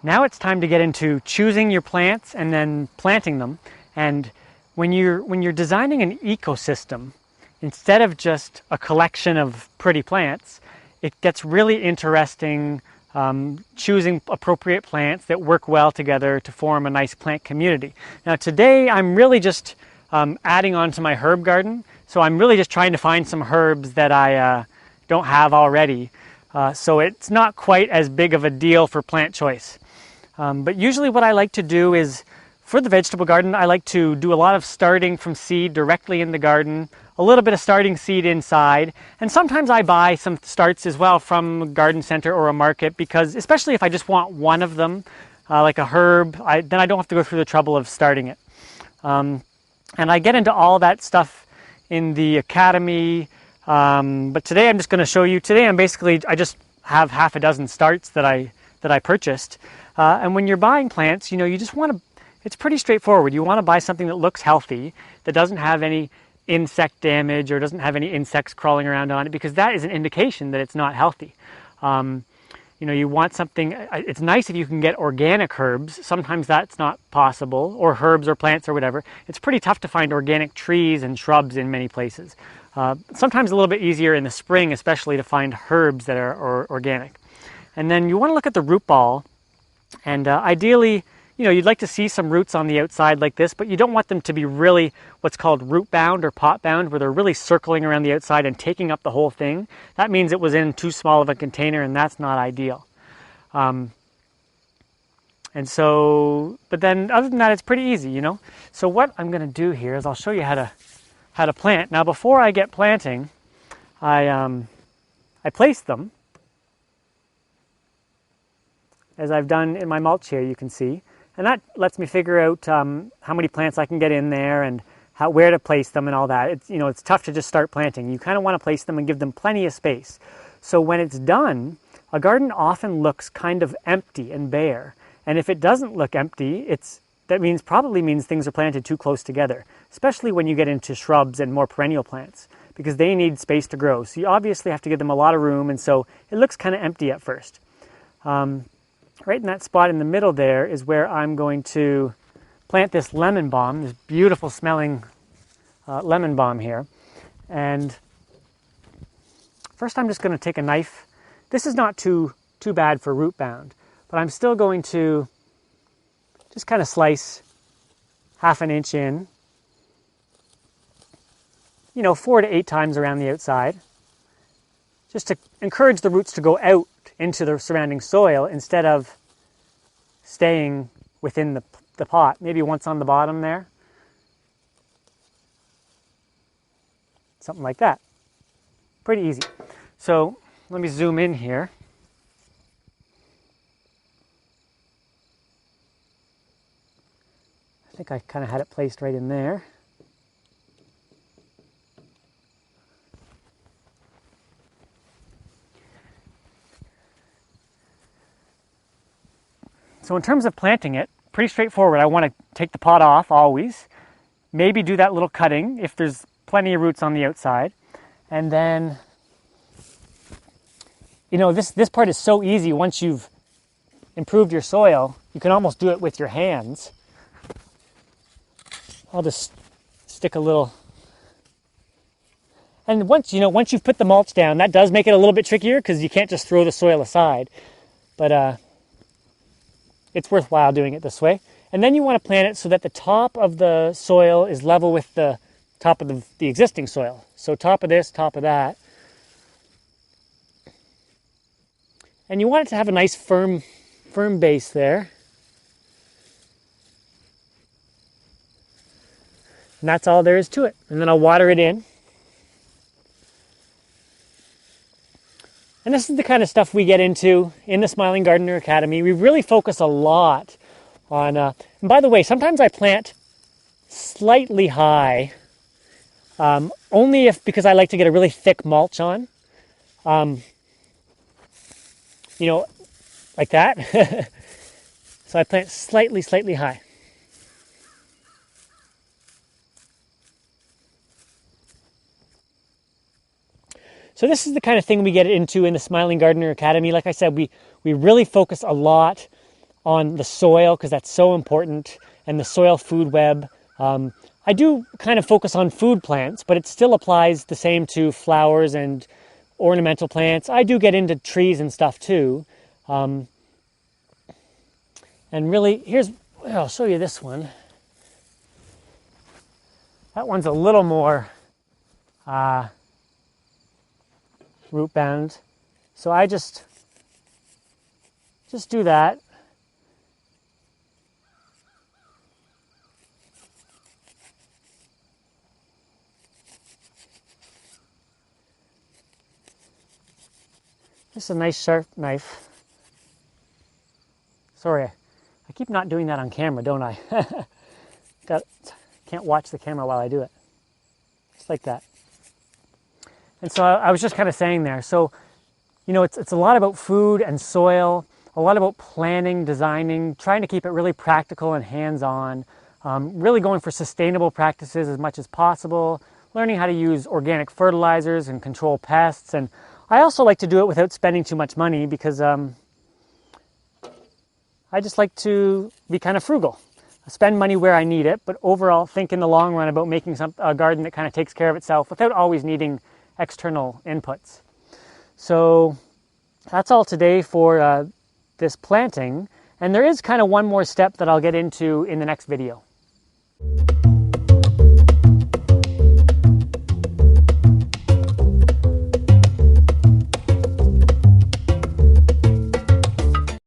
Now it's time to get into choosing your plants and then planting them. And when you're designing an ecosystem, instead of just a collection of pretty plants, it gets really interesting choosing appropriate plants that work well together to form a nice plant community. Now today I'm really just adding on to my herb garden, so I'm really just trying to find some herbs that I don't have already. So it's not quite as big of a deal for plant choice. But usually what I like to do is, for the vegetable garden, I like to do a lot of starting from seed directly in the garden, a little bit of starting seed inside, and sometimes I buy some starts as well from a garden center or a market, because especially if I just want one of them, like a herb, then I don't have to go through the trouble of starting it. And I get into all that stuff in the academy, but today I'm just going to show you. Today I just have half a dozen starts that I purchased. And when you're buying plants, you just want to, it's pretty straightforward. You want to buy something that looks healthy, that doesn't have any insect damage or doesn't have any insects crawling around on it, because that is an indication that it's not healthy. You want something, it's nice if you can get organic herbs. Sometimes that's not possible, or herbs or plants or whatever. It's pretty tough to find organic trees and shrubs in many places. Sometimes a little bit easier in the spring, especially, to find herbs that are organic. And then you want to look at the root ball. And ideally, you'd like to see some roots on the outside like this, but you don't want them to be really what's called root bound or pot bound, where they're really circling around the outside and taking up the whole thing. That means it was in too small of a container, and that's not ideal. And so, but then other than that, it's pretty easy, So what I'm going to do here is I'll show you how to plant. Now, before I get planting, I place them, as I've done in my mulch here, you can see. And that lets me figure out how many plants I can get in there and where to place them and all that. It's tough to just start planting. You kind of want to place them and give them plenty of space. So when it's done, a garden often looks kind of empty and bare. And if it doesn't look empty, that probably means things are planted too close together, especially when you get into shrubs and more perennial plants, because they need space to grow. So you obviously have to give them a lot of room, and so it looks kind of empty at first. Right in that spot in the middle there is where I'm going to plant this lemon balm, this beautiful smelling lemon balm here. And first I'm just going to take a knife. This is not too bad for root bound, but I'm still going to just kind of slice 1/2 inch in, 4 to 8 times around the outside, just to encourage the roots to go out into the surrounding soil instead of staying within the pot. Maybe once on the bottom there. Something like that. Pretty easy. So let me zoom in here. I think I kind of had it placed right in there. So in terms of planting it, pretty straightforward. I want to take the pot off always, maybe do that little cutting if there's plenty of roots on the outside. And then, this part is so easy. Once you've improved your soil, you can almost do it with your hands. I'll just stick a little. And once you've put the mulch down, that does make it a little bit trickier, because you can't just throw the soil aside. But it's worthwhile doing it this way. And then you want to plant it so that the top of the soil is level with the top of the existing soil. So top of this, top of that. And you want it to have a nice firm base there. And that's all there is to it. And then I'll water it in. And this is the kind of stuff we get into in the Smiling Gardener Academy. We really focus a lot on, and by the way, sometimes I plant slightly high, only because I like to get a really thick mulch on, like that. So I plant slightly high. So this is the kind of thing we get into in the Smiling Gardener Academy. Like I said, we really focus a lot on the soil because that's so important, and the soil food web. I do kind of focus on food plants, but it still applies the same to flowers and ornamental plants. I do get into trees and stuff too. And really, I'll show you this one. That one's a little more root bound. So I just do that. Just a nice sharp knife. Sorry, I keep not doing that on camera, don't I? Can't watch the camera while I do it. Just like that. And so I was just kind of saying there. So, you know, it's a lot about food and soil, a lot about planning, designing, trying to keep it really practical and hands-on, really going for sustainable practices as much as possible, learning how to use organic fertilizers and control pests. And I also like to do it without spending too much money because I just like to be kind of frugal. I spend money where I need it, but overall think in the long run about making a garden that kind of takes care of itself without always needing external inputs. So that's all today for this planting. And there is kind of one more step that I'll get into in the next video.